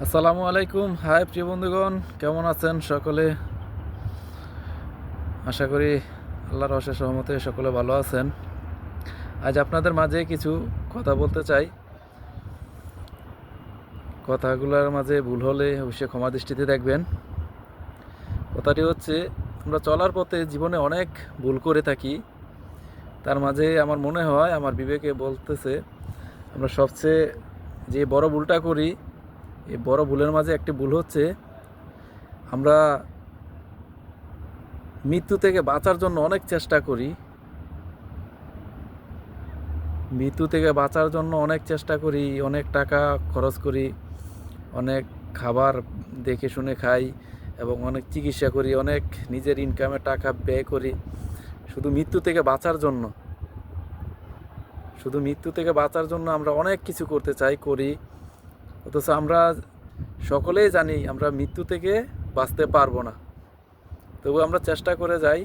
আসসালামু আলাইকুম। হাই প্রিয় বন্ধুগণ, কেমন আছেন সকলে? আশা করি আল্লাহর অশেষ রহমতে সকলে ভালো আছেন। আজ আপনাদের মাঝে কিছু কথা বলতে চাই। কথাগুলোর মাঝে ভুল হলে অবশ্যই ক্ষমা দৃষ্টিতে দেখবেন। কথাটি হচ্ছে, আমরা চলার পথে জীবনে অনেক ভুল করে থাকি। তার মাঝে আমার মনে হয়, আমার বিবেকে বলতেছে, আমরা সবচেয়ে যে বড় ভুলটা করি, এই বড় ভুলের মাঝে একটি ভুল হচ্ছে, আমরা মৃত্যু থেকে বাঁচার জন্য অনেক চেষ্টা করি। মৃত্যু থেকে বাঁচার জন্য অনেক চেষ্টা করি, অনেক টাকা খরচ করি, অনেক খাবার দেখে শুনে খাই এবং অনেক চিকিৎসা করি, অনেক নিজের ইনকামের টাকা ব্যয় করি শুধু মৃত্যু থেকে বাঁচার জন্য। শুধু মৃত্যু থেকে বাঁচার জন্য আমরা অনেক কিছু করতে চাই, করি, অথচ আমরা সকলেই জানি আমরা মৃত্যু থেকে বাঁচতে পারবো না। তবু আমরা চেষ্টা করে যাই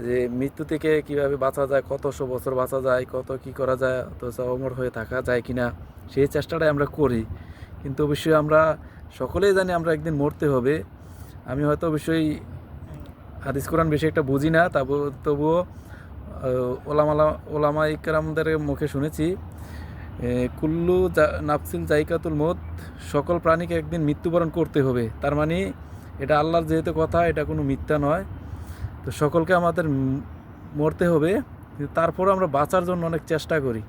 যে মৃত্যু থেকে কিভাবে বাঁচা যায়, কতশো বছর বাঁচা যায়, কত কি করা যায়, অথচ অমর হয়ে থাকা যায় কিনা, সেই চেষ্টাটাই আমরা করি। কিন্তু অবশ্যই আমরা সকলেই জানি আমরা একদিন মরতে হবে। আমি হয়তো অবশ্যই হাদিস কোরআন বেশি একটা বুঝি না, তবুও ওলামা ইকরামদের মুখে শুনেছি, কুল্লু নাফসিল জাইকাতুল মৌত, সকল প্রাণীকে একদিন মৃত্যুবরণ করতে হবে। তার মানে এটা আল্লাহর যেহেতু কথা, এটা কোনো মিথ্যা নয়। তো সকলকে আমাদের মরতে হবে, তারপরে আমরা বাঁচার জন্য অনেক চেষ্টা করি।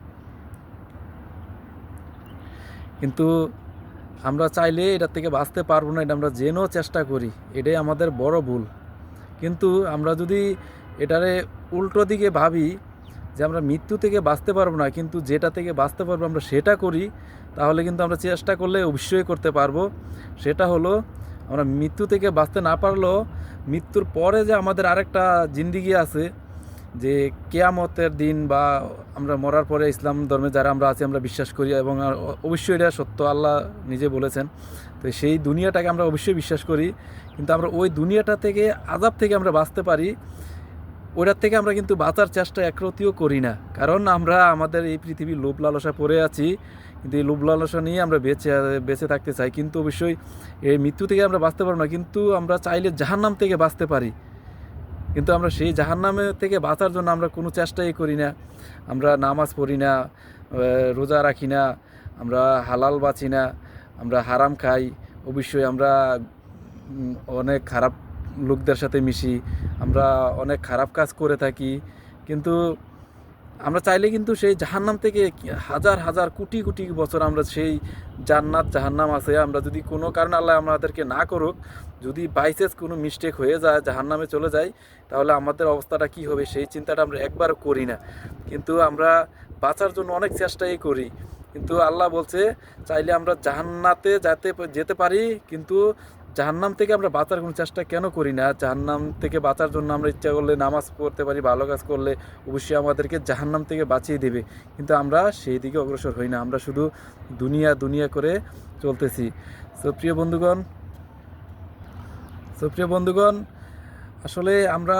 কিন্তু আমরা চাইলে এটার থেকে বাঁচতে পারবো না, এটা আমরা জেনেও চেষ্টা করি, এটাই আমাদের বড় ভুল। কিন্তু আমরা যদি এটারে উল্টো দিকে ভাবি যে আমরা মৃত্যু থেকে বাঁচতে পারবো না, কিন্তু যেটা থেকে বাঁচতে পারবো আমরা সেটা করি, তাহলে কিন্তু আমরা চেষ্টা করলে অবশ্যই করতে পারবো। সেটা হলো, আমরা মৃত্যু থেকে বাঁচতে না পারলেও মৃত্যুর পরে যে আমাদের আরেকটা জিন্দিগি আছে, যে কেয়ামতের দিন, বা আমরা মরার পরে ইসলাম ধর্মে যারা আমরা আছি আমরা বিশ্বাস করি, এবং অবশ্যই এটা সত্য, আল্লাহ নিজে বলেছেন। তো সেই দুনিয়াটাকে আমরা অবশ্যই বিশ্বাস করি, কিন্তু আমরা ওই দুনিয়াটা থেকে, আযাব থেকে আমরা বাঁচতে পারি, ওটার থেকে আমরা কিন্তু বাঁচার চেষ্টা একরতিও করি না। কারণ আমরা আমাদের এই পৃথিবীর লোভ লালসা পড়ে আছি, কিন্তু এই লোভ লালসা নিয়ে আমরা বেঁচে থাকতে চাই। কিন্তু অবশ্যই এই মৃত্যু থেকে আমরা বাঁচতে পারবো না, কিন্তু আমরা চাইলে জাহান্নাম থেকে বাঁচতে পারি। কিন্তু আমরা সেই জাহান্নামে থেকে বাঁচার জন্য আমরা কোনো চেষ্টাই করি না। আমরা নামাজ পড়ি না, রোজা রাখি না, আমরা হালাল বাঁচি না, আমরা হারাম খাই, অবশ্যই আমরা অনেক খারাপ লোকদের সাথে মিশি, আমরা অনেক খারাপ কাজ করে থাকি। কিন্তু আমরা চাইলে কিন্তু সেই জাহান্নাম থেকে হাজার হাজার কোটি কোটি বছর আমরা সেই জান্নাত জাহান্নাম আছে, আমরা যদি কোনো কারণে আল্লাহ আমাদেরকে না করুক, যদি বাইচান্স কোনো মিস্টেক হয়ে যায়, জাহান্নামে চলে যায়, তাহলে আমাদের অবস্থাটা কি হবে সেই চিন্তাটা আমরা একবারও করি না। কিন্তু আমরা বাঁচার জন্য অনেক চেষ্টাই করি। কিন্তু আল্লাহ বলছে, চাইলে আমরা জাহান্নাতে যেতে পারি, কিন্তু জাহান্নাম থেকে আমরা বাঁচার কোনো চেষ্টা কেন করি না? জাহান্নাম থেকে বাঁচার জন্য আমরা ইচ্ছা করলে নামাজ পড়তে পারি, ভালো কাজ করলে অবশ্যই আমাদেরকে জাহান্নাম থেকে বাঁচিয়ে দেবে, কিন্তু আমরা সেই দিকে অগ্রসর হই না, আমরা শুধু দুনিয়া দুনিয়া করে চলতেছি। প্রিয় বন্ধুগণ, আসলে আমরা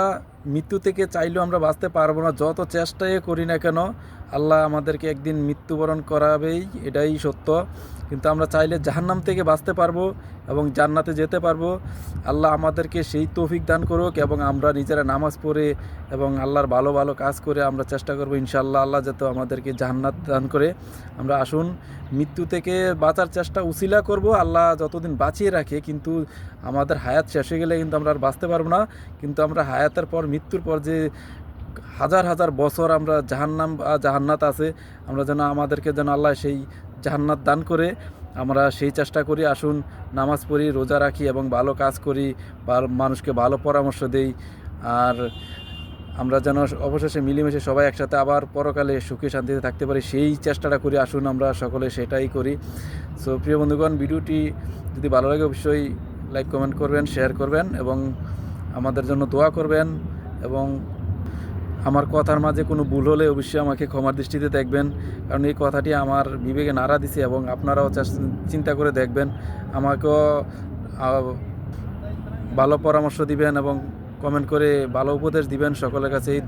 মৃত্যু থেকে চাইলেও আমরা বাঁচতে পারবো না, যত চেষ্টাই করি না কেন। আল্লাহ আমাদেরকে একদিন মৃত্যুবরণ করাবেই, এটাই সত্য। কিন্তু আমরা চাইলে জাহান্নাম থেকে বাঁচতে পারবো এবং জান্নাতে যেতে পারবো। আল্লাহ আমাদেরকে সেই তৌফিক দান করুক, এবং আমরা নিজেরা নামাজ পড়ে এবং আল্লাহর ভালো ভালো কাজ করে আমরা চেষ্টা করবো ইনশাআল্লাহ, আল্লাহ যাতে আমাদেরকে জান্নাত দান করে। আমরা আসুন মৃত্যু থেকে বাঁচার চেষ্টা উসিলা করব, আল্লাহ যতদিন বাঁচিয়ে রাখে। কিন্তু আমাদের হায়াত শেষ হয়ে গেলে কিন্তু আমরা আর বাঁচতে পারবো না। কিন্তু আমরা হায়াতের পর, মৃত্যুর পর যে হাজার হাজার বছর আমরা জাহান্নাম বা জাহান্নাত আছে, আমরা যেন আমাদেরকে যেন আল্লাহ সেই জাহান্নাত দান করে, আমরা সেই চেষ্টা করি। আসুন নামাজ পড়ি, রোজা রাখি এবং ভালো কাজ করি, বা মানুষকে ভালো পরামর্শ দেই, আর আমরা যেন অবশেষে মিলেমিশে সবাই একসাথে আবার পরকালে সুখে শান্তিতে থাকতে পারি, সেই চেষ্টাটা করি। আসুন আমরা সকলে সেটাই করি। সো প্রিয় বন্ধুগণ, ভিডিওটি যদি ভালো লাগে অবশ্যই লাইক, কমেন্ট করবেন, শেয়ার করবেন এবং আমাদের জন্য দোয়া করবেন। এবং আমার কথার মাঝে কোনো ভুল হলে অবশ্যই আমাকে ক্ষমার দৃষ্টিতে দেখবেন, কারণ এই কথাটি আমার বিবেকে নাড়া দিছে, এবং আপনারাও চিন্তা করে দেখবেন, আমাকেও ভালো পরামর্শ দিবেন এবং কমেন্ট করে ভালো উপদেশ দিবেন। সকলের কাছেই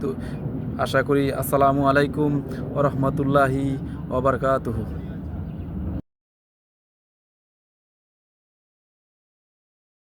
আশা করি। আসসালামু আলাইকুম ওয়া রাহমাতুল্লাহি ওয়া বারাকাতুহু।